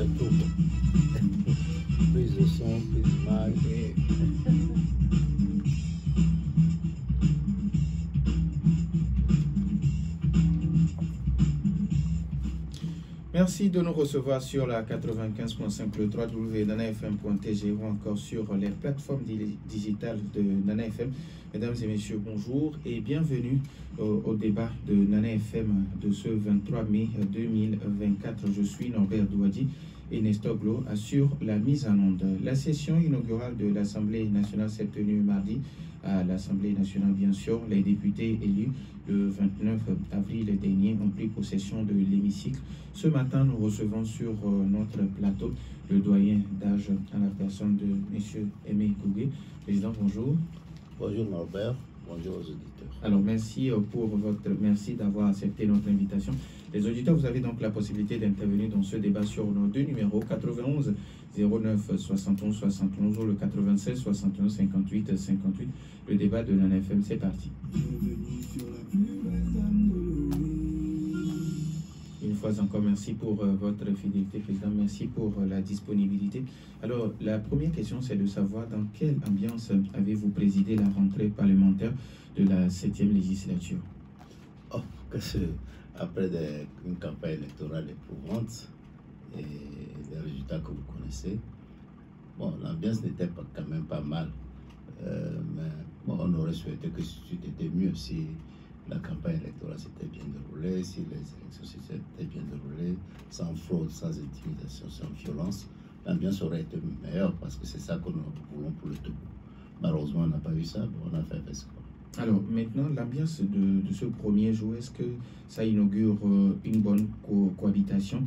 fait tout. Prise de son, prise d'image. Merci de nous recevoir sur la 95.5, le www.nanafm.tg ou encore sur les plateformes digitales de Nana FM. Mesdames et messieurs, bonjour et bienvenue au débat de Nana FM de ce 23 mai 2024. Je suis Norbert Douadi et Nestor Glo assure la mise en onde. La session inaugurale de l'Assemblée nationale s'est tenue mardi à l'Assemblée nationale, bien sûr. Les députés élus le 29 avril dernier ont pris possession de l'hémicycle. Ce matin, nous recevons sur notre plateau le doyen d'âge à la personne de M. Aimé Gougué. Président, bonjour. Bonjour Norbert, bonjour aux auditeurs. Alors, merci d'avoir accepté notre invitation. Les auditeurs, vous avez donc la possibilité d'intervenir dans ce débat sur nos deux numéros 91 09 71 71 ou le 96 61 58 58. Le débat de Nana FM, c'est parti. Une fois encore, merci pour votre fidélité, Président. Merci pour la disponibilité. Alors, la première question, c'est de savoir dans quelle ambiance avez-vous présidé la rentrée parlementaire de la 7e législature? Oh, après une campagne électorale éprouvante et des résultats que vous connaissez, bon, l'ambiance n'était quand même pas mal. Mais bon, on aurait souhaité que c'était mieux si la campagne électorale s'était bien déroulée, si les élections s'étaient bien déroulées, sans fraude, sans intimidation, sans violence. L'ambiance aurait été meilleure parce que c'est ça que nous voulons pour le Togo. Malheureusement, on n'a pas eu ça, on a fait avec ce qu'on. Alors maintenant, l'ambiance de ce premier jour, est-ce que ça inaugure une bonne cohabitation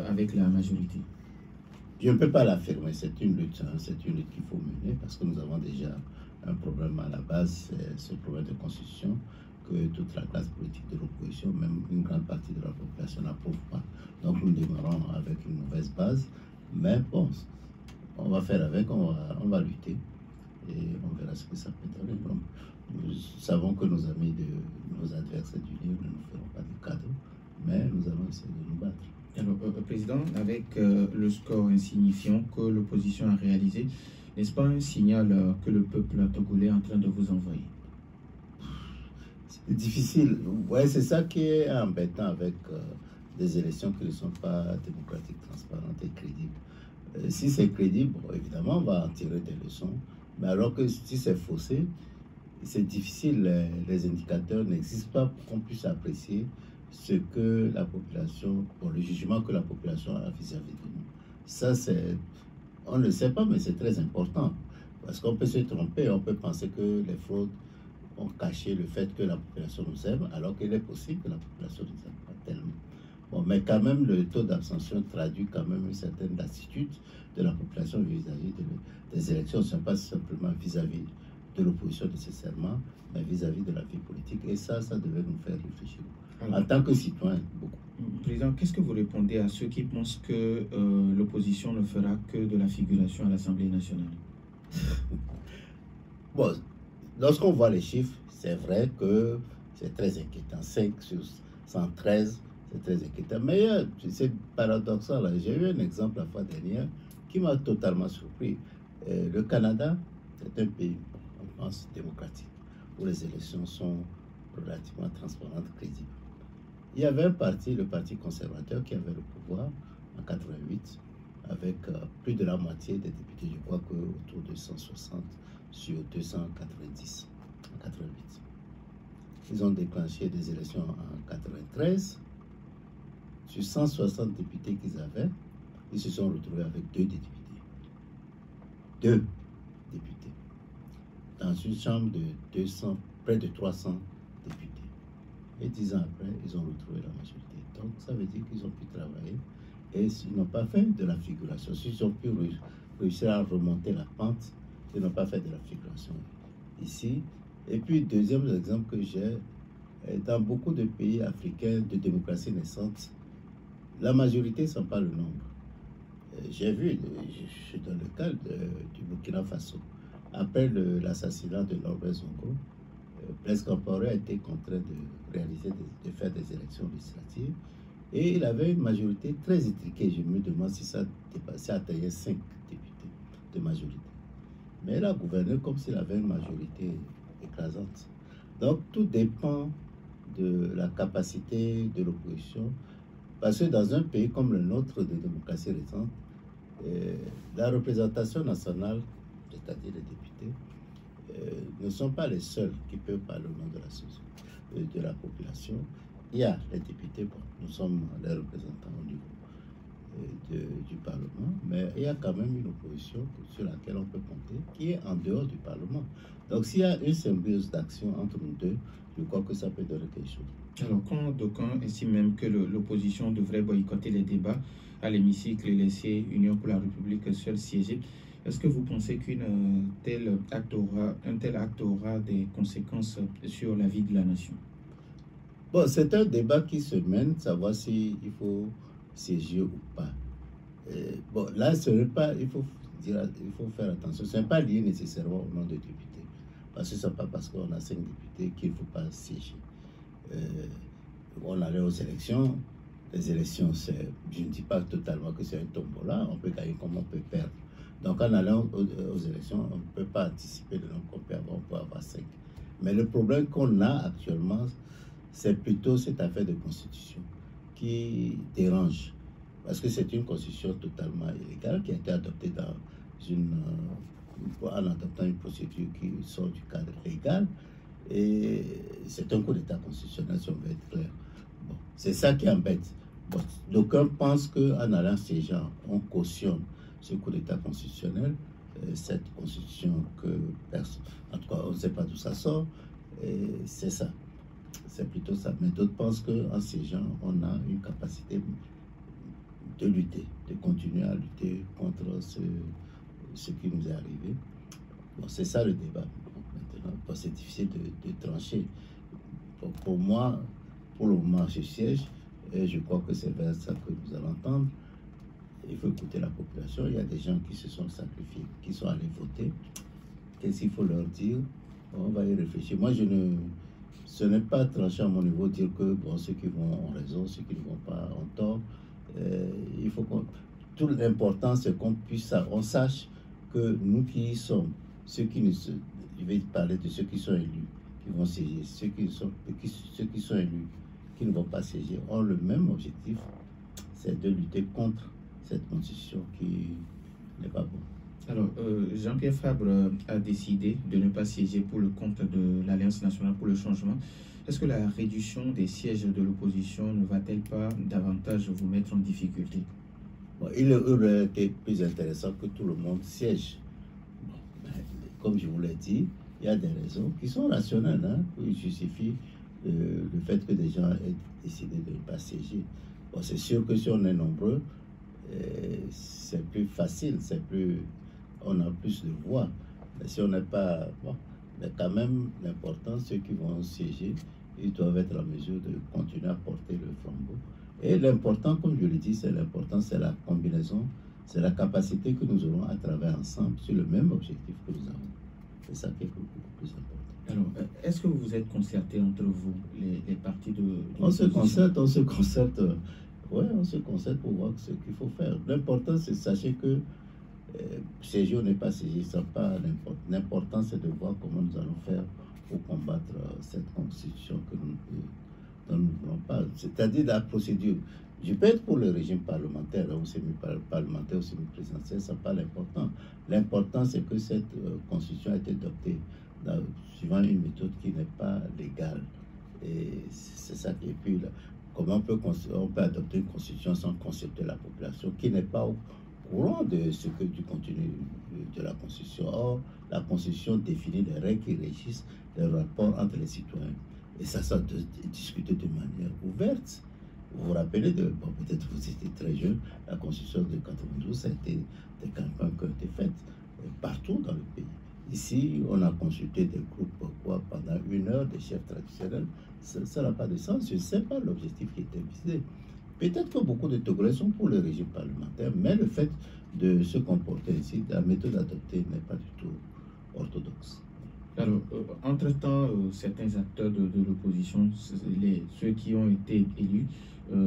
avec la majorité? Je ne peux pas l'affirmer, c'est une lutte qu'il faut mener parce que nous avons déjà un problème à la base, c'est ce problème de constitution que toute la classe politique de l'opposition, même une grande partie de la population n'approuve pas. Donc nous démarrons avec une mauvaise base, mais bon, on va faire avec, on va lutter et on verra ce que ça peut donner. Donc, nous savons que nos amis nos adversaires du livre ne nous feront pas de cadeaux, mais nous allons essayer de nous battre. Alors, Président, avec le score insignifiant que l'opposition a réalisé, n'est-ce pas un signal que le peuple togolais est en train de vous envoyer? C'est difficile. Ouais, c'est ça qui est embêtant avec des élections qui ne sont pas démocratiques, transparentes et crédibles. Si c'est crédible, bon, évidemment, on va en tirer des leçons. Mais alors que si c'est faussé, c'est difficile. Les indicateurs n'existent pas pour qu'on puisse apprécier ce que la population, bon, le jugement que la population a vis-à-vis de nous. Ça, on ne le sait pas, mais c'est très important. Parce qu'on peut se tromper, on peut penser que les fraudes ont caché le fait que la population nous aime, alors qu'il est possible que la population ne nous aime pas tellement. Bon, mais quand même, le taux d'abstention traduit quand même une certaine lassitude de la population vis-à-vis des élections. Ce n'est pas simplement vis-à-vis de l'opposition nécessairement, mais vis-à-vis de la vie politique. Et ça devait nous faire réfléchir. En tant que citoyen, beaucoup. Président, qu'est-ce que vous répondez à ceux qui pensent que l'opposition ne fera que de la figuration à l'Assemblée nationale? Bon, lorsqu'on voit les chiffres, c'est vrai que c'est très inquiétant. 5 sur 113, c'est très inquiétant. Mais c'est paradoxal. J'ai eu un exemple la fois dernière qui m'a totalement surpris. Le Canada, c'est un pays, on pense, démocratique, où les élections sont relativement transparentes, crédibles. Il y avait un parti, le Parti conservateur, qui avait le pouvoir en 88, avec plus de la moitié des députés, je crois qu'autour de 160 sur 290 en 88. Ils ont déclenché des élections en 93. Sur 160 députés qu'ils avaient, ils se sont retrouvés avec 2 députés. 2 députés. Dans une chambre de 200, près de 300 députés. Et 10 ans après, ils ont retrouvé la majorité. Donc, ça veut dire qu'ils ont pu travailler et ils n'ont pas fait de la figuration. S'ils ont pu réussir à remonter la pente, ils n'ont pas fait de la figuration ici. Et puis, deuxième exemple que j'ai, dans beaucoup de pays africains de démocratie naissante, la majorité ne sont pas le nombre. J'ai vu, je suis dans le cas du Burkina Faso, après l'assassinat de Norbert Zongo, Blaise Compaoré a été contraint de faire des élections législatives Et il avait une majorité très étriquée. Je me demande si ça dépassait, atteignait 5 députés de majorité. Mais il a gouverné comme s'il avait une majorité écrasante. Donc tout dépend de la capacité de l'opposition. Parce que dans un pays comme le nôtre de démocratie récente, la représentation nationale, c'est-à-dire les députés, ne sont pas les seuls qui peuvent parler au nom de la société, de la population. Il y a les députés, bon, nous sommes les représentants au niveau du Parlement, mais il y a quand même une opposition sur laquelle on peut compter, qui est en dehors du Parlement. Donc s'il y a une symbiose d'action entre nous deux, je crois que ça peut donner quelque chose. Alors, quand d'aucuns estiment même que l'opposition devrait boycotter les débats à l'hémicycle et laisser Union pour la République seule siéger, est-ce que vous pensez qu'un tel acte aura des conséquences sur la vie de la nation? Bon, c'est un débat qui se mène, savoir s'il faut siéger ou pas. Bon, là, ce n'est pas, il faut faire attention, ce n'est pas lié nécessairement au nom des députés. Parce que ce n'est pas parce qu'on a 5 députés qu'il ne faut pas siéger. On allait aux élections. Les élections, je ne dis pas totalement que c'est un tombola, on peut gagner comme on peut perdre. Donc en allant aux élections, on ne peut pas anticiper le nombre qu'on peut avoir, on peut avoir 5. Mais le problème qu'on a actuellement, c'est plutôt cette affaire de constitution qui dérange. Parce que c'est une constitution totalement illégale qui a été adoptée en adoptant une procédure qui sort du cadre légal. Et c'est un coup d'État constitutionnel, si on veut être clair. Bon, c'est ça qui embête. Bon, d'aucuns pensent qu'en allant siégeant, on cautionne ce coup d'État constitutionnel, cette constitution que personne, en tout cas, on ne sait pas d'où ça sort, et c'est ça. C'est plutôt ça. Mais d'autres pensent qu'en siégeant, on a une capacité de lutter, de continuer à lutter contre ce qui nous est arrivé. Bon, c'est ça le débat. Maintenant, bon, c'est difficile de trancher. Bon, pour moi, pour le moment, je siège et je crois que c'est vers ça que nous allons entendre. Il faut écouter la population. Il y a des gens qui se sont sacrifiés, qui sont allés voter. Qu'est-ce qu'il faut leur dire? On va y réfléchir. Moi, ce n'est pas tranché à mon niveau dire que bon, ceux qui vont ont raison, ceux qui ne vont pas ont tort. Il faut tout l'important, c'est qu'on sache que nous qui y sommes, ceux qui ne se, je vais parler de ceux qui sont élus, qui vont siéger, ceux qui sont élus, qui ne vont pas siéger, ont le même objectif, c'est de lutter contre cette constitution qui n'est pas bonne. Alors, Jean-Pierre Fabre a décidé de ne pas siéger pour le compte de l'Alliance nationale pour le changement. Est-ce que la réduction des sièges de l'opposition ne va-t-elle pas davantage vous mettre en difficulté? Bon, il aurait été plus intéressant que tout le monde siège. Bon, mais, comme je vous l'ai dit, il y a des raisons qui sont rationnelles, hein, qui justifient le fait que des gens aient décidé de ne pas siéger. Bon, c'est sûr que si on est nombreux, c'est plus facile, on a plus de voix. Mais si on n'est pas... Bon, mais quand même, l'important, ceux qui vont siéger, ils doivent être en mesure de continuer à porter le flambeau. Et l'important, comme je le dis, c'est la combinaison, c'est la capacité que nous aurons à travailler ensemble sur le même objectif que nous avons. C'est ça qui est beaucoup plus important. Alors, est-ce que vous vous êtes concerté entre vous, les partis de on se concerte. Ouais, on se concerte pour voir ce qu'il faut faire. L'important, c'est de sachez que siéger ou n'est pas siéger, ça n'a pas n'importe. L'important, c'est de voir comment nous allons faire pour combattre cette constitution dont nous ne voulons pas. C'est-à-dire la procédure. Je peux être pour le régime parlementaire, ou semi-parlementaire, ou semi-présidentiel, ça n'est pas l'important. L'important, c'est que cette constitution a été adoptée suivant une méthode qui n'est pas légale. Et c'est ça qui est puis là. Comment on peut adopter une constitution sans consulter la population qui n'est pas au courant de ce que du contenu de la constitution. Or, la constitution définit les règles qui régissent les rapports entre les citoyens. Et ça discuté de manière ouverte. Vous vous rappelez peut-être vous étiez très jeune, la constitution de 92, ça a été des campagnes qui ont été faites partout dans le pays. Ici, on a consulté des groupes pendant 1 heure, des chefs traditionnels. Ça n'a pas de sens. Je ne sais pas l'objectif qui était visé. Peut-être que beaucoup de Togolais sont pour le régime parlementaire, mais le fait de se comporter ici, la méthode adoptée n'est pas du tout orthodoxe. Alors, entre-temps, certains acteurs de l'opposition, ceux qui ont été élus,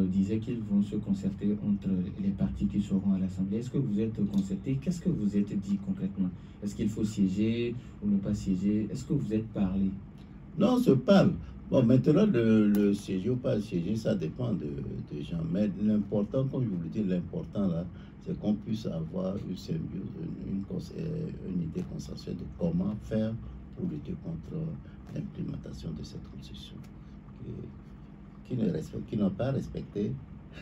disaient qu'ils vont se concerter entre les partis qui seront à l'Assemblée. Est-ce que vous êtes concertés? Qu'est-ce que vous êtes dit concrètement? Est-ce qu'il faut siéger ou ne pas siéger? Est-ce que vous êtes parlé? Non, on se parle. Bon, maintenant, le siéger ou pas siéger, ça dépend des gens. Mais l'important, comme je vous le dis, l'important là, c'est qu'on puisse avoir une symbiose, une idée consensuelle de comment faire pour lutter contre l'implémentation de cette constitution qui n'ont pas respecté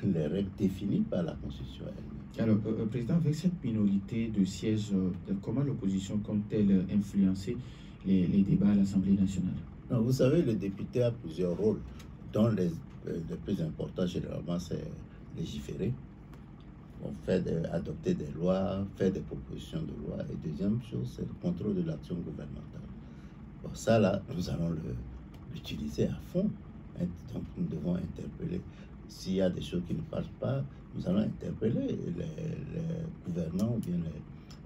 les règles définies par la constitution elle-même. Alors, Président, avec cette minorité de sièges, comment l'opposition compte-t-elle influencer les débats à l'Assemblée nationale? Non, vous savez, le député a plusieurs rôles, dont les plus importants, généralement, c'est légiférer. On fait adopter des lois, faire des propositions de loi. Et deuxième chose, c'est le contrôle de l'action gouvernementale. Bon, ça, là, nous allons l'utiliser à fond. Donc, nous devons interpeller. S'il y a des choses qui ne passent pas, nous allons interpeller les gouvernants ou bien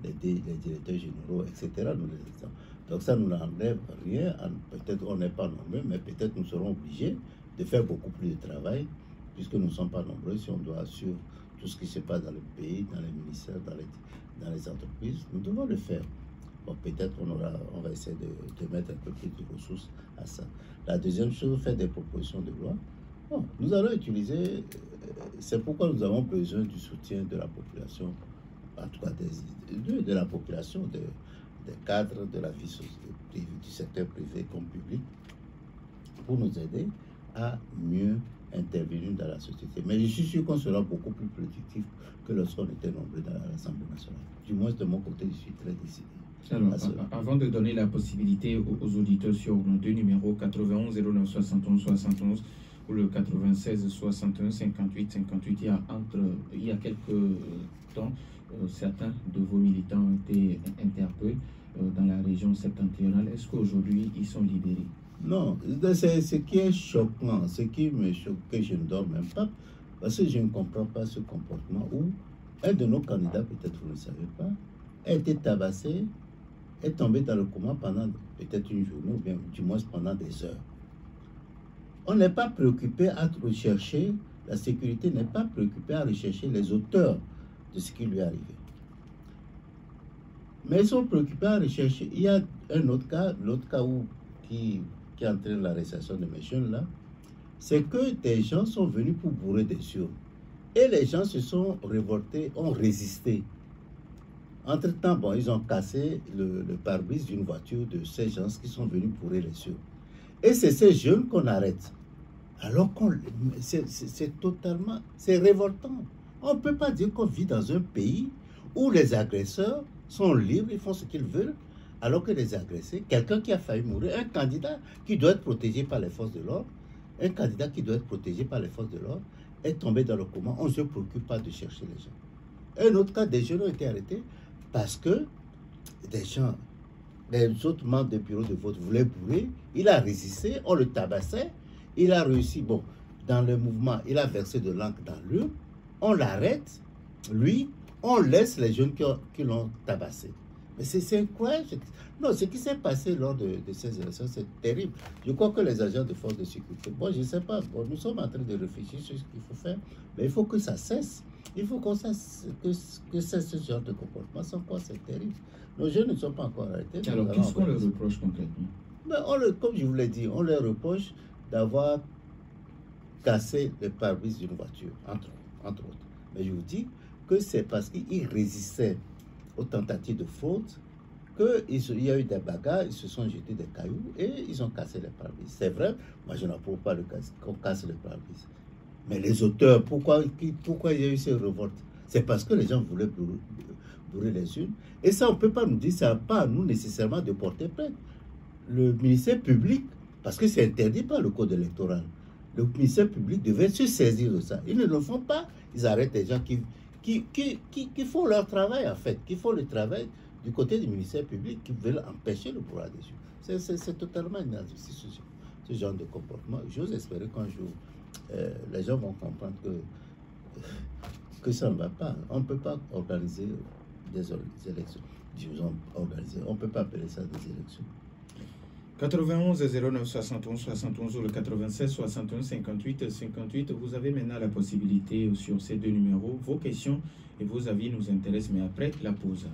les directeurs généraux, etc. Nous les disons. Donc ça nous n'enlève rien. Peut-être on n'est pas nombreux, mais peut-être nous serons obligés de faire beaucoup plus de travail, puisque nous ne sommes pas nombreux. Si on doit suivre tout ce qui se passe dans le pays, dans les ministères, dans les entreprises, nous devons le faire. Bon, peut-être on va essayer de mettre un peu plus de ressources à ça. La deuxième chose, faire des propositions de loi. Bon, nous allons utiliser, c'est pourquoi nous avons besoin du soutien de la population, en tout cas de la population, des cadres de la vie du secteur privé comme public, pour nous aider à mieux intervenir dans la société. Mais je suis sûr qu'on sera beaucoup plus productif que lorsqu'on était nombreux dans l'Assemblée nationale. Du moins, de mon côté, je suis très décidé. Alors, avant de donner la possibilité aux auditeurs sur nos deux numéros 91 09 71 71 ou le 96 61 58 58, il y a quelques temps, certains de vos militants ont été interpellés dans la région septentrionale. Est-ce qu'aujourd'hui, ils sont libérés? Non, c'est ce qui est choquant, ce qui me choque, que je ne dors même pas, parce que je ne comprends pas ce comportement où un de nos candidats, peut-être vous ne le savez pas, a été tabassé, est tombé dans le coma pendant peut-être une journée, ou bien du moins pendant des heures. On n'est pas préoccupé à rechercher, la sécurité n'est pas préoccupée à rechercher les auteurs de ce qui lui est arrivé. Mais ils sont préoccupés à rechercher. Il y a un autre cas, l'autre cas qui entraîne l'arrestation de mes jeunes là, c'est que des gens sont venus pour bourrer des urnes. Et les gens se sont révoltés, ont résisté. Entre-temps, bon, ils ont cassé le pare-brise d'une voiture de ces gens qui sont venus bourrer les urnes. Et c'est ces jeunes qu'on arrête. Alors c'est totalement, c'est révoltant. On ne peut pas dire qu'on vit dans un pays où les agresseurs sont libres, ils font ce qu'ils veulent, alors que les agressés, quelqu'un qui a failli mourir, un candidat qui doit être protégé par les forces de l'ordre, un candidat qui doit être protégé par les forces de l'ordre, est tombé dans le coma. On ne se préoccupe pas de chercher les gens. Un autre cas, des jeunes ont été arrêtés parce que des gens, les autres membres des bureaux de vote voulaient bourrer, il a résisté, on le tabassait, il a réussi, bon, dans le mouvement, il a versé de l'encre dans l'urne, on l'arrête, lui, on laisse les jeunes qui l'ont tabassé. Mais c'est incroyable. Non, ce qui s'est passé lors de ces élections, c'est terrible. Je crois que les agents de force de sécurité, bon, je ne sais pas, bon, nous sommes en train de réfléchir sur ce qu'il faut faire, mais il faut que ça cesse. Il faut qu'on cesse que cesse ce genre de comportement, sans quoi c'est terrible. Nos jeunes ne sont pas encore arrêtés. Alors, qu'est-ce qu'on leur reproche concrètement? Ben, comme je vous l'ai dit, on leur reproche d'avoir cassé le pare-brise d'une voiture, entre autres. Mais je vous dis que c'est parce qu'ils résistaient aux tentatives de faute qu'il y a eu des bagarres, ils se sont jetés des cailloux et ils ont cassé les pare-brise. C'est vrai, moi je n'approuve pas qu'on casse les pare-brise. Mais les auteurs, pourquoi il y a eu ces révoltes? C'est parce que les gens voulaient bourrer les urnes. Et ça, on ne peut pas nous dire, ça n'a pas à nous nécessairement de porter plainte. Le ministère public, parce que c'est interdit par le code électoral, le ministère public devait se saisir de ça. Ils ne le font pas. Ils arrêtent les gens qui font leur travail, en fait, qui font le travail du côté du ministère public, qui veulent empêcher le pouvoir des urnes. C'est totalement inadmissible ce genre de comportement. J'ose espérer qu'un jour, les gens vont comprendre que ça ne va pas. On ne peut pas organiser des élections. Disons, organiser. On ne peut pas appeler ça des élections. 91 09 71 71 ou le 96 61 58 58. Vous avez maintenant la possibilité sur ces deux numéros. Vos questions et vos avis nous intéressent, mais après la pause.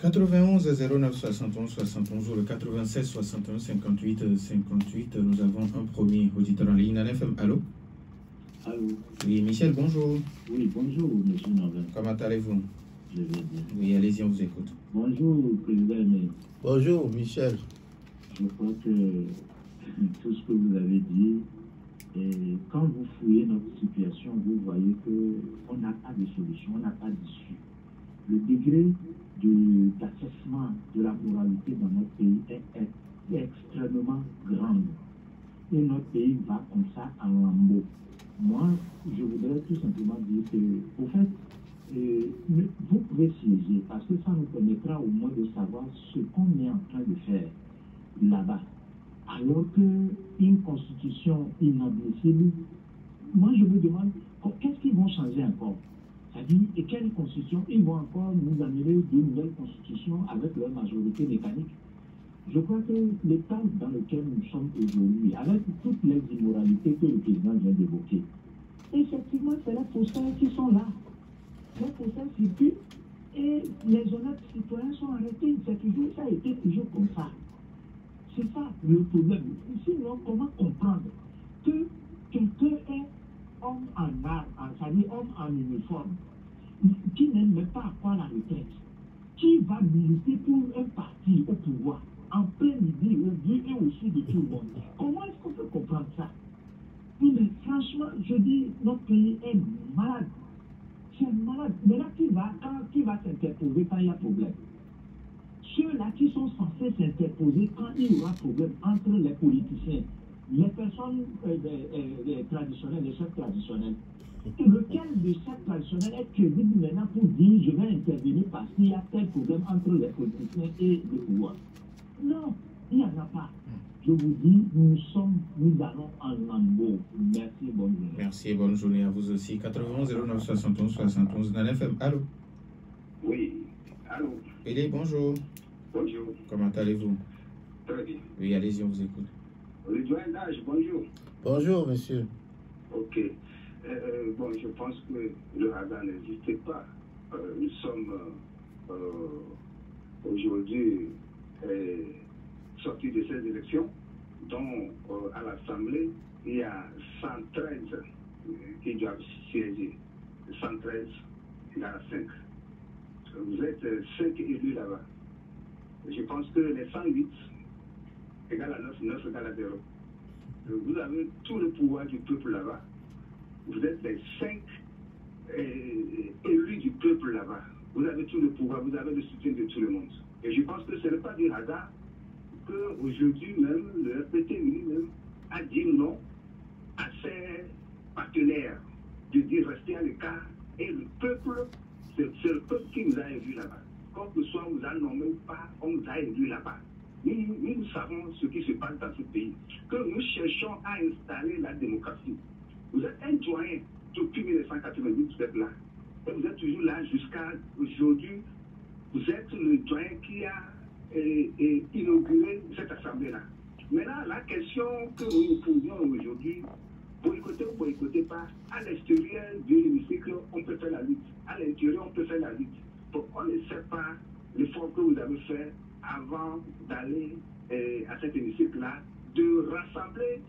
« 91 09 71 71 ou le 96 61 58 58. Nous avons un premier auditeur en ligne. NFM, allô? Allô? Oui, Michel, bonjour. Oui, bonjour, monsieur Norvin. Comment allez-vous? Je vais bien. Oui, allez-y, on vous écoute. Bonjour, président. Bonjour, Michel. Je crois que tout ce que vous avez dit, et quand vous fouillez notre situation, vous voyez qu'on n'a pas de solution, on n'a pas d'issue. Le degré d'assèchement de la moralité dans notre pays est extrêmement grand. Et notre pays va comme ça en lambeaux. Moi, je voudrais tout simplement dire que, au fait, vous pouvez siéger parce que ça nous permettra au moins de savoir ce qu'on est en train de faire là-bas. Alors qu'une constitution inadmissible, moi je me demande qu'est-ce qu'ils vont changer encore. C'est-à-dire, et quelle constitution ils vont encore nous amener de nouvelles constitutions avec leur majorité mécanique. Je crois que l'état dans lequel nous sommes aujourd'hui, avec toutes les immoralités que le président vient d'évoquer, effectivement, c'est les faussaires qui sont là. Les faussaires circulent et les honnêtes citoyens sont arrêtés. Ça a été toujours comme ça. C'est ça le problème. Sinon, comment comprendre que quelqu'un est homme en armes, c'est-à-dire homme en uniforme, qui n'aime même pas à quoi la retraite, qui va militer pour un parti au pouvoir, en plein midi, au but et au-dessus de tout le monde. Comment est-ce qu'on peut comprendre ça? Oui, mais franchement, je dis, notre pays est malade. C'est malade. Mais là, qui va s'interposer quand il y a problème? Ceux-là qui sont censés s'interposer quand il y aura problème entre les politiciens, les personnes traditionnelles, les chefs traditionnels. Et lequel des chefs traditionnels est crédible maintenant pour dire je vais intervenir parce qu'il y a tel problème entre les politiciens et le pouvoir? Non, il n'y en a pas. Je vous dis, nous allons en lambeau. Merci, bonne journée. Merci et bonne journée à vous aussi. 91 09 71 71 dans l'FM. Allô? Oui, allô? Pédé, bonjour. Bonjour. Comment allez-vous? Très bien. Oui, allez-y, on vous écoute. Le doyen d'âge, bonjour. Bonjour, monsieur. Ok. Bon, je pense que le radar n'existait pas. Nous sommes aujourd'hui sortis de ces élections, dont à l'Assemblée, il y a 113 qui doivent siéger. 113 égale à 5. Vous êtes 5 élus là-bas. Je pense que les 108 égale à 9, 9 égale à 0. Vous avez tout le pouvoir du peuple là-bas. Vous êtes les 5 élus du peuple là-bas. Vous avez tout le pouvoir, vous avez le soutien de tout le monde. Et je pense que ce n'est pas du hasard qu'aujourd'hui même, le RPT lui-même a dit non à ses partenaires de dire rester à l'écart. Et le peuple, c'est le peuple qui nous a élus là-bas. Quoi que ce soit, on nous a nommé ou pas, on nous a élus là-bas. Nous savons ce qui se passe dans ce pays, que nous cherchons à installer la démocratie. Vous êtes un doyen depuis 1990, vous êtes là. Et vous êtes toujours là jusqu'à aujourd'hui. Vous êtes le doyen qui a inauguré cette assemblée-là. Maintenant, la question que nous nous posons aujourd'hui, boycotter ou boycotter pas, à l'extérieur de l'hémicycle, on peut faire la lutte. À l'intérieur, on peut faire la lutte. Donc, on ne sait pas l'effort que vous avez fait avant d'aller à cet hémicycle-là, de rassembler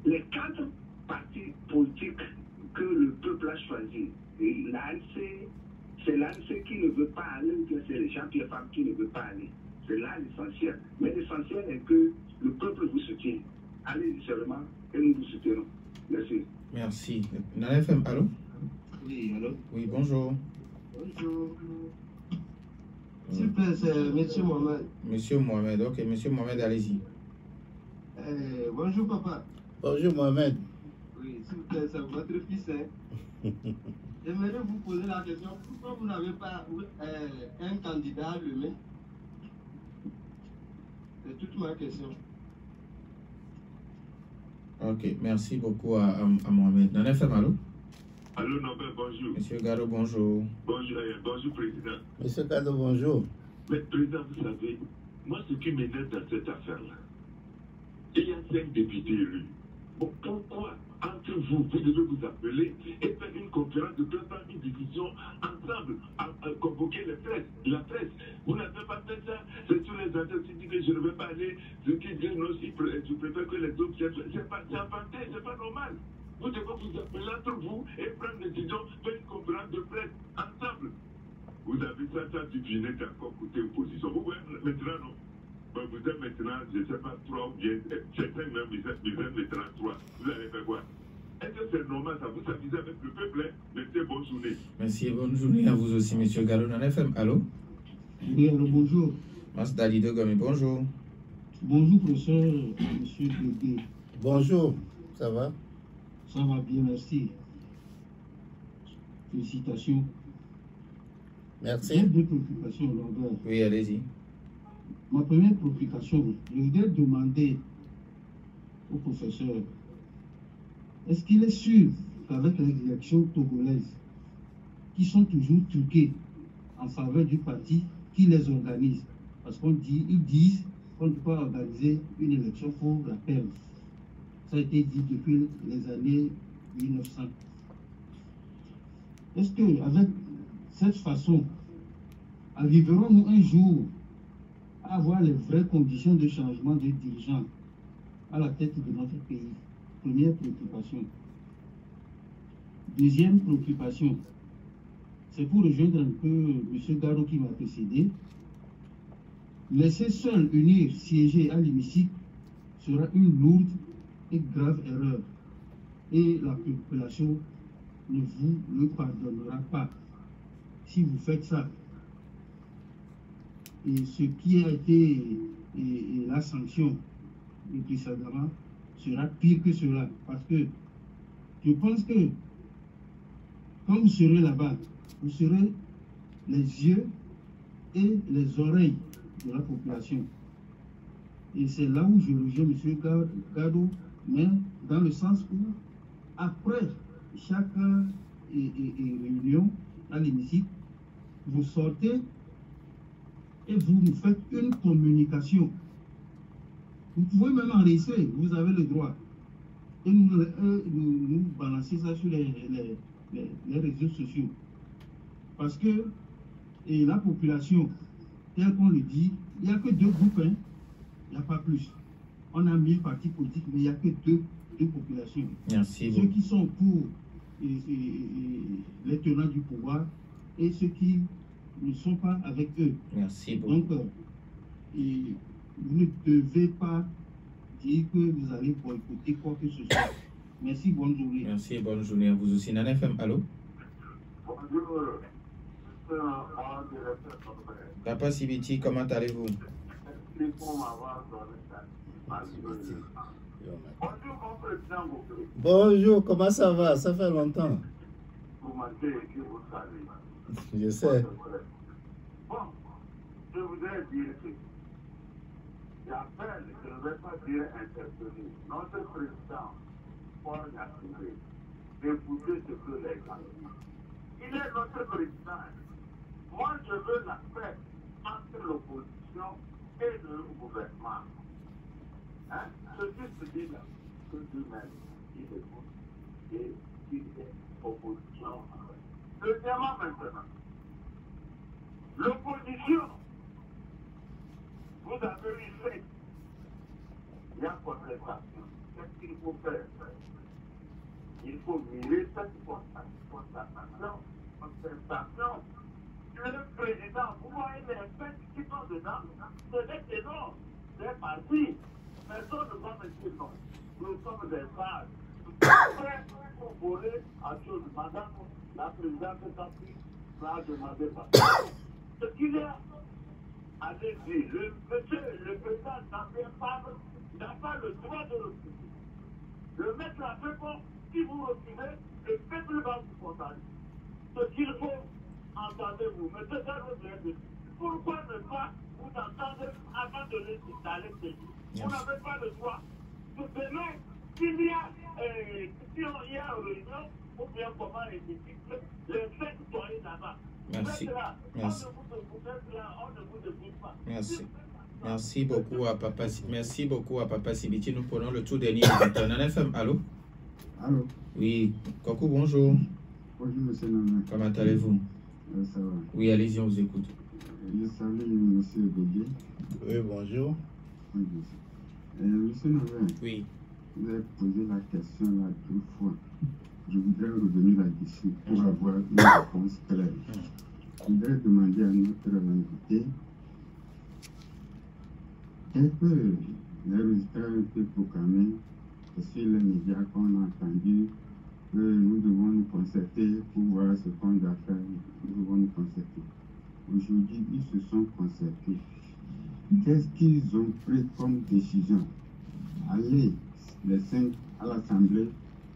les 4 partis politiques que le peuple a choisis. Et l'ANC, c'est l'ANC qui ne veut pas aller, ou bien c'est les gens et femmes qui ne veulent pas aller. C'est là l'essentiel. Mais l'essentiel est que le peuple vous soutient. Allez seulement et nous vous soutenons. Merci. Merci. Nana FM, allô? Oui, allô? Oui, bonjour. Bonjour. Super, c'est M. Mohamed. Monsieur Mohamed, ok. Monsieur Mohamed, allez-y. Bonjour, papa. Bonjour, Mohamed. Oui, s'il vous plaît, c'est votre fils. Hein? J'aimerais vous poser la question, pourquoi vous n'avez pas un candidat allumé? C'est toute ma question. Ok, merci beaucoup à Mohamed. Nana FM, allô? Allô, Norbert, bonjour. Monsieur Gado, bonjour. Bonjour, Président. Monsieur Gado, bonjour. Mais, Président, vous savez, moi, ce qui m'énerve dans cette affaire-là, il y a 5 députés élus. Bon, pourquoi, entre vous, vous devez vous appeler et faire une conférence de préparer une discussion ensemble, à convoquer la presse. Vous n'avez pas fait ça. C'est sur les adresses qui disent que je ne vais pas aller. Ceux qui disent non, je préfère que les autres c'est pas inventé, c'est pas normal. Vous devez vous appeler entre vous et prendre une décision, faire une conférence de presse ensemble. Vous avez ça du net encore côté opposition. Vous voyez maintenant, non? Ben, vous êtes maintenant, je ne sais pas, 3 ou bien, certains même, ils êtes maintenant 3. Vous allez faire quoi? Est-ce que c'est normal ça? Vous s'amusez avec le peuple, hein? Merci, bonne journée. Merci, bonne journée à vous aussi, monsieur Gallo. Nana FM, allô? Oui, alors bonjour. Mas Dalido Gomi, bonjour. Bonjour, professeur, monsieur Dédé. Bonjour, ça va? Ça va bien, merci. Félicitations. Merci. J'ai deux préoccupations, Robert. Oui, allez-y. Ma première préoccupation, je voudrais demander au professeur, est-ce qu'il est sûr qu'avec les élections togolaises, qui sont toujours truquées en faveur du parti qui les organise, parce qu'ils disent qu'on ne peut pas organiser une élection pour la perdre. Ça a été dit depuis les années 1900. Est-ce qu'avec cette façon, arriverons-nous un jour à avoir les vraies conditions de changement de dirigeants à la tête de notre pays? Première préoccupation. Deuxième préoccupation, c'est pour rejoindre un peu M. Garo qui m'a précédé. Laisser seul unir, siéger à l'hémicycle sera une lourde et grave erreur. Et la population ne vous le pardonnera pas si vous faites ça. Et ce qui a été la sanction précédemment sera pire que cela. Parce que je pense que quand vous serez là-bas, vous serez les yeux et les oreilles de la population. Et c'est là où je rejoins M. Gado, mais dans le sens où, après chaque réunion à l'hémicycle, vous sortez et vous nous faites une communication. Vous pouvez même enregistrer, vous avez le droit. Et nous balancer ça sur les réseaux sociaux. Parce que la population, tel qu'on le dit, il n'y a que 2 groupes, hein. Il n'y a pas plus. On a 1000 partis politiques, mais il n'y a que deux populations. Merci. Ceux qui sont pour les tenants du pouvoir et ceux qui ne sont pas avec eux. Merci beaucoup. Donc, vous ne devez pas dire que vous allez boycotter quoi que ce soit. Merci, bonne journée. Merci, bonne journée à vous aussi. Nana FM, allô? Bonjour. Papa Sibiti, comment allez-vous? Bonjour, comment ça va? Ça fait longtemps. Je sais. Bon, je voudrais dire que j'appelle, je ne vais pas dire intervenir, notre président, Paul Yacoubé, d'écouter ce que les gens disent. Il est notre président. Moi, je veux la paix entre l'opposition et le gouvernement. Hein? Ceci se dit là, que lui-même, il écoute et il est opposition. Deuxièmement, maintenant, l'opposition, vous avez eu fait, il y a contestation. Qu'est-ce qu'il faut faire? Il faut mirer cette contestation. Le président, vous voyez les faits qui sont dedans, c'est des noms, des partis. Personne ne va me dire non. Nous sommes des sages. Prêts pour voler à chose. Madame la présidente Kapi l'a demandé pas. Ce qu'il y a, allez-y, le président n'a pas le droit de refuser. Le mettre à peu près, si vous refusez, le peuple va vous condamner. Ce qu'il faut, entendez-vous. Mais c'est ça notre règle. Pourquoi ne pas vous entendre avant de d'aller chez vous? Vous n'avez pas le droit. Soutenez S'il y a, si on y a une réunion, ou bien comment les faits sont là-bas. Merci. Merci. On ne vous écoute pas. Merci. Merci beaucoup à Papa Sibiti. Nous prenons le tout dernier auditeur. Nana FM, allô? Allô? Oui, coucou, bonjour. Bonjour, monsieur Nana. Comment allez-vous? Ça va. Oui, allez-y, on vous écoute. Je salue monsieur Bégué. Oui, bonjour. Monsieur Nana, oui. Vous avez posé la question là 2 fois. Je voudrais revenir là-dessus pour avoir une réponse claire. Je voudrais demander à notre invité est-ce que les résultats ont été proclamés sur les médias qu'on a entendu que nous devons nous concerter pour voir ce qu'on doit faire. Nous devons nous concerter. Aujourd'hui, ils se sont concertés. Qu'est-ce qu'ils ont pris comme décision? Aller, les 5 à l'Assemblée,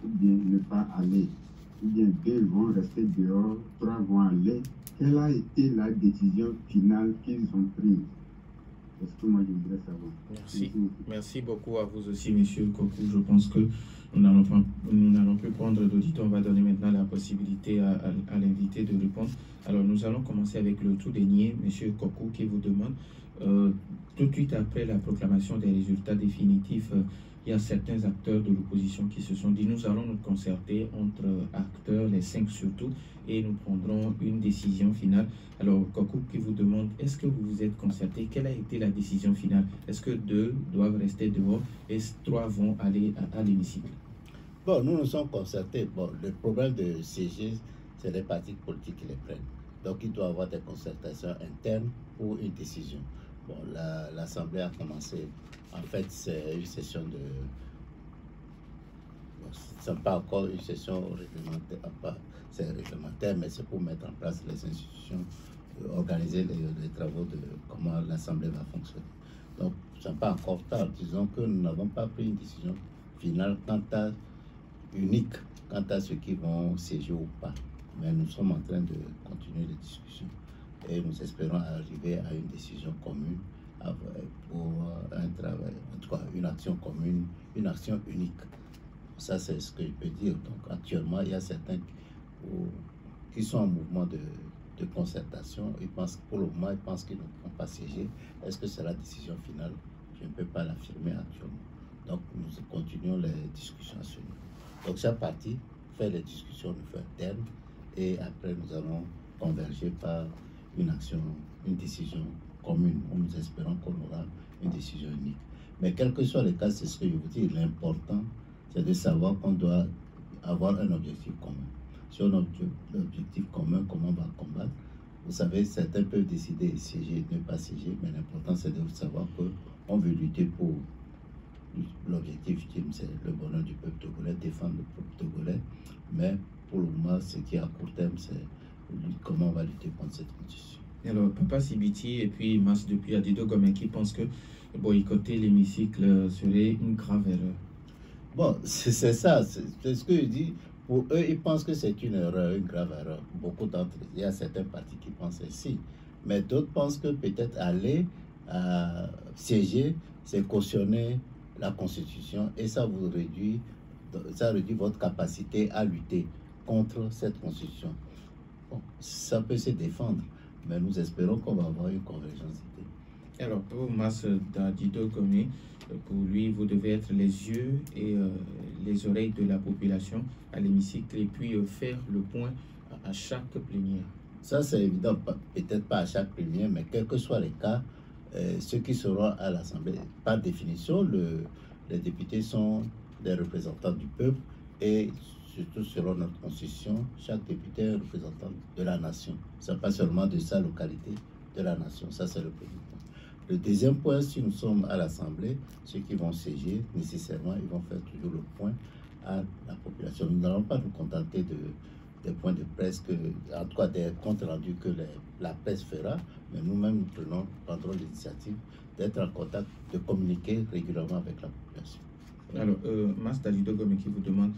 ou bien ne pas aller? Ou bien 2 vont rester dehors, 3 vont aller? Quelle a été la décision finale qu'ils ont prise? Est-ce que moi je voudrais savoir? Merci. Merci beaucoup à vous aussi, monsieur Kokou. Je pense que nous n'allons plus prendre d'auditeur. On va donner maintenant la possibilité à l'invité de répondre. Alors, nous allons commencer avec le tout dernier, monsieur Kokou, qui vous demande, tout de suite après la proclamation des résultats définitifs, il y a certains acteurs de l'opposition qui se sont dit, nous allons nous concerter entre acteurs, les 5 surtout, et nous prendrons une décision finale. Alors, Kokou qui vous demande, est-ce que vous vous êtes concerté? Quelle a été la décision finale? Est-ce que 2 doivent rester dehors et 3 vont aller à l'hémicycle? Bon, nous nous sommes concertés. Bon, le problème de CG, c'est les partis politiques qui les prennent. Donc, il doit y avoir des concertations internes pour une décision. Bon, l'Assemblée a commencé. En fait, c'est une session de... Bon, ce n'est pas encore une session réglementaire, c'est réglementaire, mais c'est pour mettre en place les institutions, organiser les travaux de comment l'Assemblée va fonctionner. Donc, ce n'est pas encore tard. Disons que nous n'avons pas pris une décision finale unique quant à ceux qui vont siéger ou pas. Mais nous sommes en train de continuer les discussions et nous espérons arriver à une décision commune pour un travail, en tout cas une action commune, une action unique. Ça, c'est ce que je peux dire. Donc, actuellement, il y a certains qui sont en mouvement de concertation. Ils pensent, pour le moment, ils pensent qu'ils ne vont pas siéger. Est-ce que c'est la décision finale? Je ne peux pas l'affirmer actuellement. Donc, nous continuons les discussions à ce niveau. Donc, chaque partie fait les discussions au niveau interne et après, nous allons converger par une action, une décision commune où nous espérons qu'on aura une décision unique. Mais quel que soit le cas, c'est ce que je vous dis, l'important, c'est de savoir qu'on doit avoir un objectif commun. Si on a un objectif commun, comment on va combattre? Vous savez, certains peuvent décider de siéger, de ne pas siéger, mais l'important, c'est de savoir qu'on veut lutter pour l'objectif ultime, c'est le bonheur du peuple togolais, défendre le peuple togolais. Mais pour le moment, ce qui est à court terme, c'est comment on va lutter contre cette condition. Alors, Papa Sibiti et puis Mas depuis Adido Gomé qui pensent que boycotter l'hémicycle serait une grave erreur. Bon, c'est ça, c'est ce que je dis. Pour eux, ils pensent que c'est une erreur, une grave erreur. Beaucoup d'entre eux, il y a certains partis qui pensent ainsi. Mais d'autres pensent que peut-être aller siéger, c'est cautionner la Constitution et ça vous réduit votre capacité à lutter contre cette Constitution. Bon, ça peut se défendre, mais nous espérons qu'on va avoir une convergence d'idées. Alors, pour Mas Adido Gomé, pour lui, vous devez être les yeux et les oreilles de la population à l'hémicycle et puis faire le point à chaque plénière. Ça, c'est évident, peut-être pas à chaque plénière, mais quels que soient les cas, ceux qui seront à l'Assemblée, par définition, les députés sont des représentants du peuple et surtout selon notre constitution, chaque député est représentant de la nation. Ce n'est pas seulement de sa localité, de la nation. Ça, c'est le premier point. Le deuxième point, si nous sommes à l'Assemblée, ceux qui vont siéger, nécessairement, ils vont faire toujours le point à la population. Nous n'allons pas nous contenter des points de presse, en tout cas des comptes rendus que la presse fera, mais nous-mêmes, nous prendrons l'initiative d'être en contact, de communiquer régulièrement avec la population. Alors, Mas Adido Gomé qui vous demande,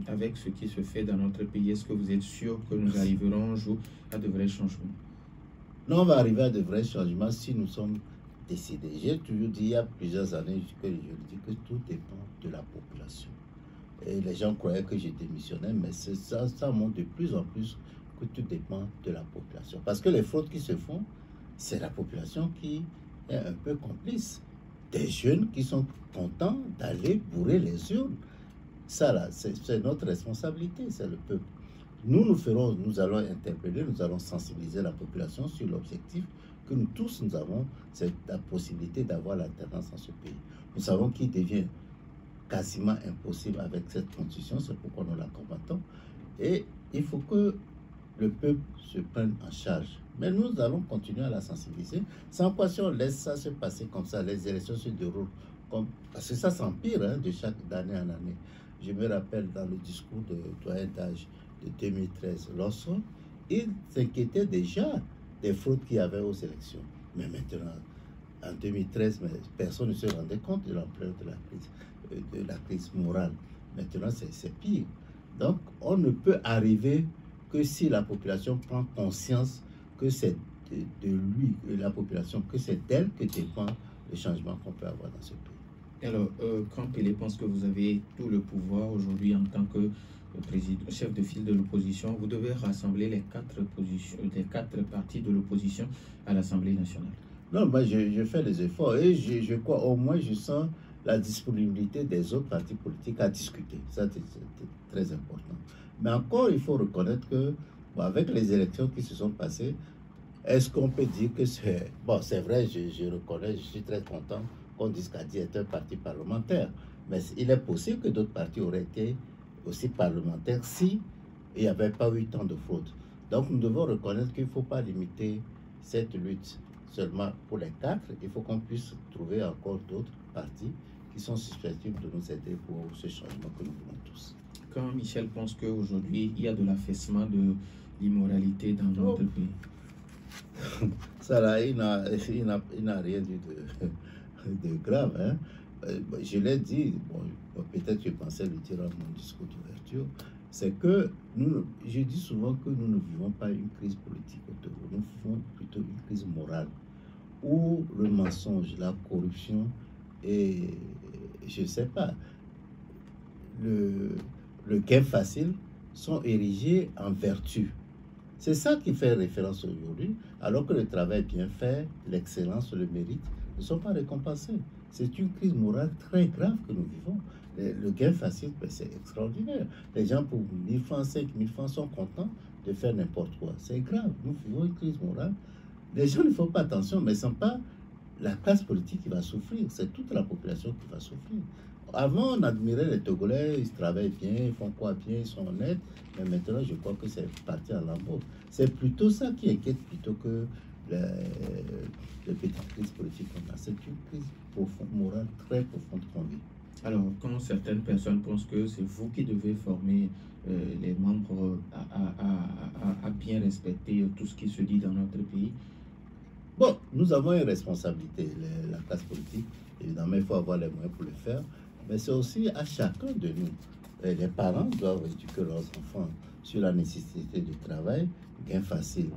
avec ce qui se fait dans notre pays, est-ce que vous êtes sûr que nous arriverons un jour à de vrais changements? Non, on va arriver à de vrais changements si nous sommes décider. J'ai toujours dit, il y a plusieurs années, que je dis que tout dépend de la population. Et les gens croyaient que je démissionnais, mais ça montre de plus en plus que tout dépend de la population. Parce que les fraudes qui se font, c'est la population qui est un peu complice. Des jeunes qui sont contents d'aller bourrer les urnes. Ça, là, c'est notre responsabilité, c'est le peuple. Nous allons interpeller, nous allons sensibiliser la population sur l'objectif que nous tous, nous avons, c'est la possibilité d'avoir l'alternance dans ce pays. Nous savons qu'il devient quasiment impossible avec cette constitution, c'est pourquoi nous la combattons. Et il faut que le peuple se prenne en charge. Mais nous allons continuer à la sensibiliser, sans quoi si on laisse ça se passer comme ça, les élections se déroulent comme... Parce que ça s'empire de chaque année en année. Je me rappelle dans le discours de doyen d'âge de 2013, lorsqu'il s'inquiétait déjà des fraudes qu'il y avait aux élections. Mais maintenant, en 2013, personne ne se rendait compte de l'ampleur de la crise morale. Maintenant, c'est pire. Donc, on ne peut arriver que si la population prend conscience que c'est de lui, la population, que c'est d'elle que dépend le changement qu'on peut avoir dans ce pays. Alors, quand Pelé pense que vous avez tout le pouvoir aujourd'hui en tant que chef de file de l'opposition, vous devez rassembler les quatre partis de l'opposition à l'Assemblée nationale. Non, moi je fais les efforts et je crois au moins je sens la disponibilité des autres partis politiques à discuter. Ça, c'est très important. Mais encore, il faut reconnaître que, avec les élections qui se sont passées, est-ce qu'on peut dire que c'est... Bon, c'est vrai, je reconnais, je suis très content qu'on dise qu'Adi est un parti parlementaire. Mais il est possible que d'autres partis auraient été aussi parlementaires si il n'y avait pas eu tant de fraude. Donc, nous devons reconnaître qu'il ne faut pas limiter cette lutte seulement pour les quatre. Il faut qu'on puisse trouver encore d'autres partis qui sont susceptibles de nous aider pour ce changement que nous voulons tous. Quand Michel pense qu'aujourd'hui, il y a de l'affaissement de l'immoralité dans notre pays. Ça là, il n'a rien dit de grave. Hein. Je l'ai dit, peut-être je pensais le dire à mon discours d'ouverture, c'est que je dis souvent que nous ne vivons pas une crise politique, nous vivons plutôt une crise morale, où le mensonge, la corruption et, je ne sais pas, le gain facile sont érigés en vertu. C'est ça qui fait référence aujourd'hui, alors que le travail bien fait, l'excellence, le mérite ne sont pas récompensés. C'est une crise morale très grave que nous vivons. Le gain facile, c'est extraordinaire. Les gens pour 1000 francs, 5000 francs sont contents de faire n'importe quoi. C'est grave. Nous vivons une crise morale. Les gens ne font pas attention, mais ce n'est pas la classe politique qui va souffrir, c'est toute la population qui va souffrir. Avant, on admirait les Togolais, ils travaillent bien, ils font quoi bien, ils sont honnêtes, mais maintenant, je crois que c'est parti à l'embout. C'est plutôt ça qui inquiète plutôt que les petites crises politiques qu'on a. C'est une crise profonde, morale très profonde qu'on vit. Alors, quand certaines personnes pensent que c'est vous qui devez former les membres à bien respecter tout ce qui se dit dans notre pays. Bon, nous avons une responsabilité, la classe politique. Évidemment, il faut avoir les moyens pour le faire. Mais c'est aussi à chacun de nous. Les parents doivent éduquer leurs enfants sur la nécessité du travail, gain facile.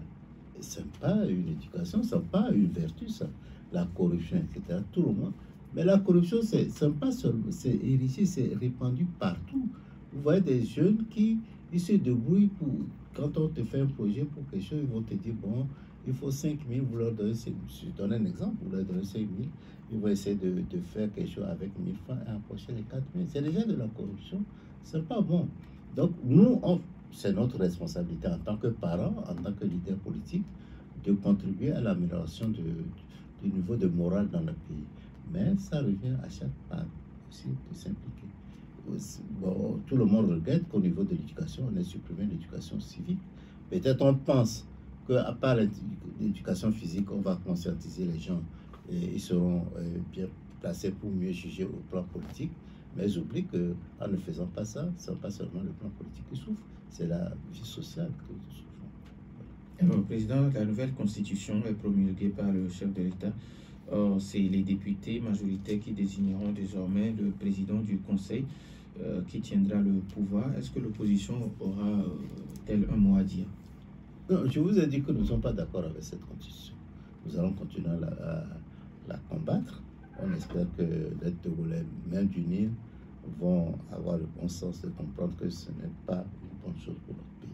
Ce n'est pas une éducation, ce n'est pas une vertu, ça. La corruption, etc. Tout le monde. Mais la corruption, c'est pas seulement, c'est érigé, c'est répandu partout. Vous voyez des jeunes qui ils se débrouillent pour, quand on te fait un projet pour quelque chose, ils vont te dire, bon, il faut 5 000, vous leur donnez, je donne un exemple, vous leur donnez 5 000, ils vont essayer de faire quelque chose avec 1000 francs et approcher les 4 000. C'est déjà de la corruption, c'est pas bon. Donc, nous, c'est notre responsabilité en tant que parents, en tant que leader politique, de contribuer à l'amélioration du niveau de morale dans le pays. Mais ça revient à chaque part aussi de s'impliquer. Bon, tout le monde regrette qu'au niveau de l'éducation, on ait supprimé l'éducation civique. Peut-être on pense qu'à part l'éducation physique, on va conscientiser les gens et ils seront bien placés pour mieux juger au plan politique. Mais j'oublie qu'en ne faisant pas ça, ce n'est pas seulement le plan politique qui souffre, c'est la vie sociale que nous souffrons. Alors, Président, la nouvelle constitution est promulguée par le chef de l'État. Or, c'est les députés majoritaires qui désigneront désormais le président du Conseil qui tiendra le pouvoir. Est-ce que l'opposition aura-t-elle un mot à dire? Non, je vous ai dit que nous ne sommes pas d'accord avec cette constitution. Nous allons continuer à la combattre. On espère que les Togolais, même du Nil, vont avoir le bon sens de comprendre que ce n'est pas une bonne chose pour notre pays.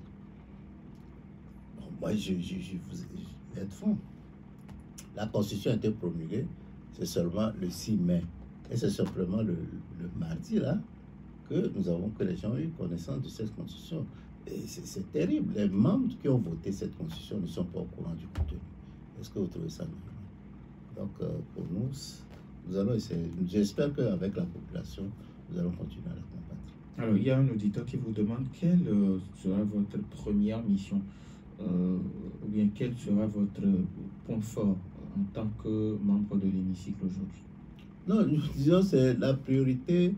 Bon, moi, je vais être franc. La Constitution a été promulguée, c'est seulement le 6 mai. Et c'est simplement le mardi, là, que les gens ont eu connaissance de cette Constitution. Et c'est terrible. Les membres qui ont voté cette Constitution ne sont pas au courant du contenu. Est-ce que vous trouvez ça normal? Donc, pour nous allons essayer. J'espère qu'avec la population, nous allons continuer à la combattre. Alors, il y a un auditeur qui vous demande quelle sera votre première mission ou bien quel sera votre point fort en tant que membre de l'hémicycle aujourd'hui? Non, disons, c'est la priorité,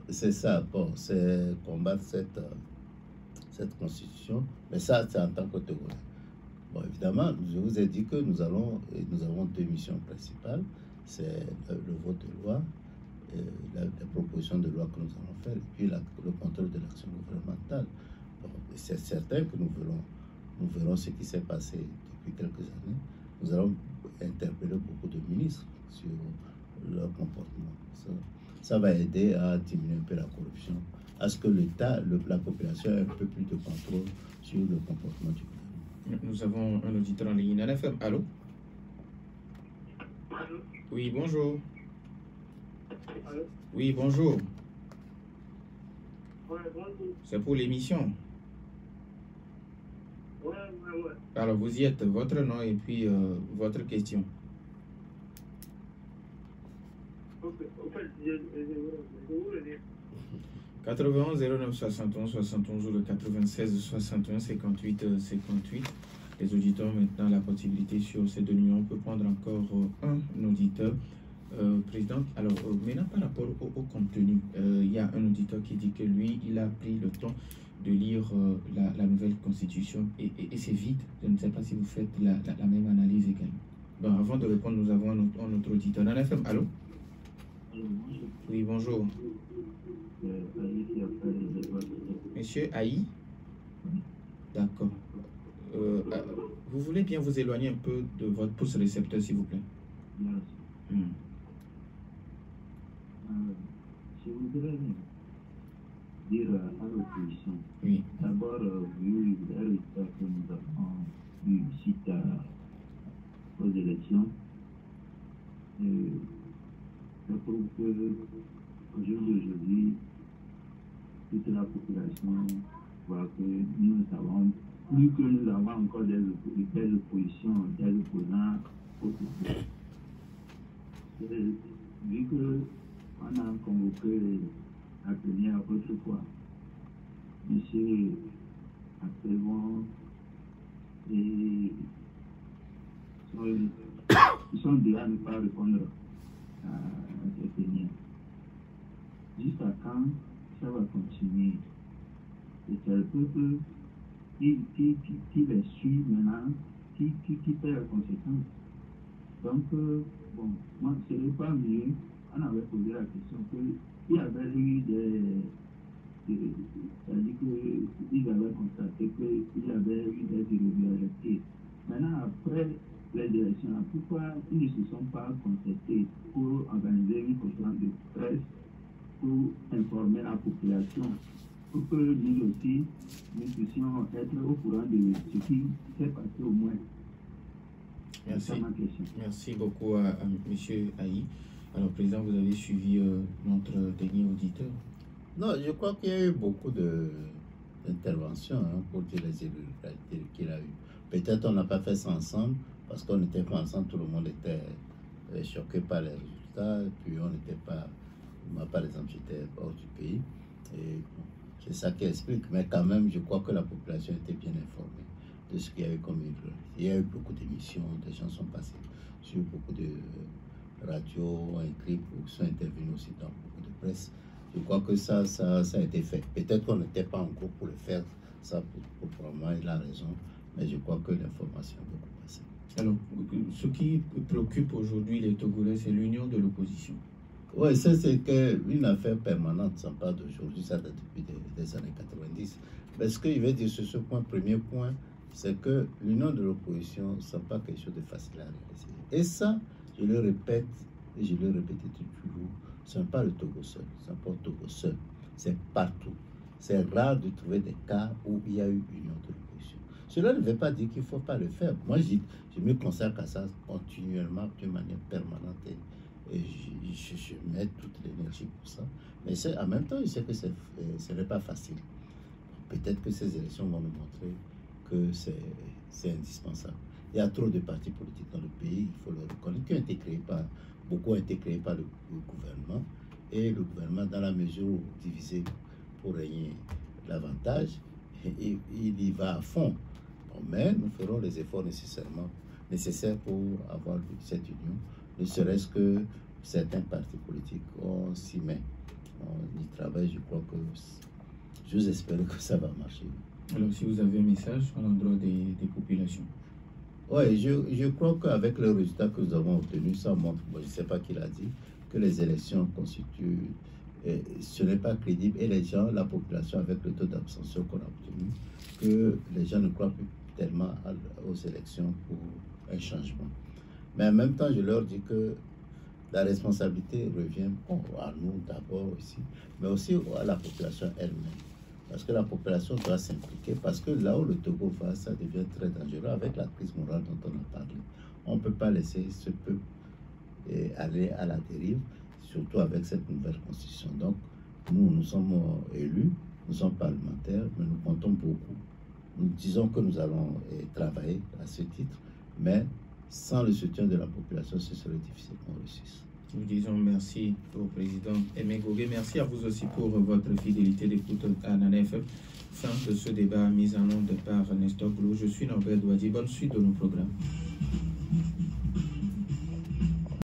c'est ça. Bon, c'est combattre cette constitution, mais ça, c'est en tant que Togolais. Bon, évidemment, je vous ai dit que nous avons deux missions principales. C'est le vote de loi, la proposition de loi que nous allons faire, et puis le contrôle de l'action gouvernementale. Bon, c'est certain que nous verrons ce qui s'est passé depuis quelques années. Nous allons interpeller beaucoup de ministres sur leur comportement. Ça va aider à diminuer un peu la corruption, à ce que l'État, la population ait un peu plus de contrôle sur le comportement du gouvernement. Nous avons un auditeur en ligne. NFM, allô? Oui, bonjour. Allô? Oui, bonjour. Ouais, bonjour. C'est pour l'émission. Ouais. Alors, vous y êtes. Votre nom et puis votre question. Ok, en fait, je voulais dire. 91 09 71 71 ou le 96 61 58 58. Les auditeurs ont maintenant la possibilité sur ces deux numéros. On peut prendre encore un auditeur. Président, alors maintenant par rapport au contenu, il y a un auditeur qui dit que lui, il a pris le temps de lire la nouvelle constitution et c'est vide. Je ne sais pas si vous faites la même analyse également. Bon, avant de répondre, nous avons un autre auditeur. Dans l'FM, allô? Oui, bonjour. Monsieur Aïe? D'accord. Vous voulez bien vous éloigner un peu de votre pouce récepteur, s'il vous plaît? Je voudrais dire à l'opposition, oui. D'abord, vu les résultats que nous avons eu suite aux élections, je trouve qu'aujourd'hui, toute la population voit que nous avons, plus que nous avons encore des oppositions, des opposants au pouvoir. Vu que on a convoqué la première autrefois, M. Apévon et ils sont déjà à ne pas répondre à cette première. Jusqu'à quand ça va continuer? Et c'est le peuple qui les suit maintenant, qui paie la conséquence. Donc, bon, moi, ce n'est pas mieux. On avait posé la question qu'il y avait eu c'est-à-dire qu'ils avaient constaté qu'il y avait eu des irrégularités. Maintenant, après les élections, pourquoi ils ne se sont pas concertés pour organiser une conférence de presse pour informer la population, pour que nous aussi, nous puissions être au courant de ce qui s'est passé au moins? Merci. Merci beaucoup à M. Aïe. Alors, Président, vous avez suivi notre dernier auditeur? Non, je crois qu'il y a eu beaucoup d'interventions pour dire les irrégularités qu'il a eu. Peut-être on n'a pas fait ça ensemble parce qu'on n'était pas ensemble, tout le monde était choqué par les résultats, et puis on n'était pas, moi par exemple j'étais hors du pays, et bon, c'est ça qui explique, mais quand même je crois que la population était bien informée de ce qu'il y a eu comme irrégularité. Il y a eu beaucoup d'émissions, des gens sont passés sur beaucoup de radios, écrits, sont intervenus aussi dans beaucoup de presse. Je crois que ça a été fait. Peut-être qu'on n'était pas en groupe pour le faire, ça pour moi il a raison, mais je crois que l'information a beaucoup passé. Alors, ce qui préoccupe aujourd'hui les Togolais, c'est l'union de l'opposition. Oui, ça c'est une affaire permanente, ça part d'aujourd'hui, ça date depuis des années 90. Mais ce que je vais dire sur ce point, premier point, c'est que l'union de l'opposition, ce n'est pas quelque chose de facile à réaliser. Et ça, Je le répète, et je le répète toujours, ce n'est pas le Togo seul, ce n'est pas le Togo seul, c'est partout. C'est rare de trouver des cas où il y a eu union de l'opposition. Cela ne veut pas dire qu'il ne faut pas le faire. Moi, je me consacre à ça continuellement, de manière permanente, et je mets toute l'énergie pour ça. Mais en même temps, je sais que ce n'est pas facile. Peut-être que ces élections vont nous montrer que c'est indispensable. Il y a trop de partis politiques dans le pays, il faut le reconnaître, qui ont été créés beaucoup ont été créés par le gouvernement, et le gouvernement, dans la mesure où divisé pour régner l'avantage, il y va à fond. Bon, mais nous ferons les efforts nécessaires pour avoir cette union, ne serait-ce que certains partis politiques, on s'y met, on y travaille, je crois que j'ose espérer que ça va marcher. Alors, si vous avez un message à l'endroit des populations. Oui, je crois qu'avec le résultat que nous avons obtenu, ça montre, moi, je ne sais pas qui l'a dit, que les élections constituent, ce n'est pas crédible, et les gens, la population, avec le taux d'abstention qu'on a obtenu, que les gens ne croient plus tellement aux élections pour un changement. Mais en même temps, je leur dis que la responsabilité revient à nous d'abord aussi, mais aussi à la population elle-même. Parce que la population doit s'impliquer, parce que là où le Togo va, ça devient très dangereux avec la crise morale dont on a parlé. On ne peut pas laisser ce peuple aller à la dérive, surtout avec cette nouvelle constitution. Donc, nous sommes élus, nous sommes parlementaires, mais nous comptons beaucoup. Nous disons que nous allons travailler à ce titre, mais sans le soutien de la population, ce serait difficile qu'on réussisse. Nous disons merci au président Aimé Gogé. Merci à vous aussi pour votre fidélité d'écoute à Nana FM. Fin de ce débat mis en onde par Nestor Glou. Je suis Norbert Douadi. Bonne suite de nos programmes.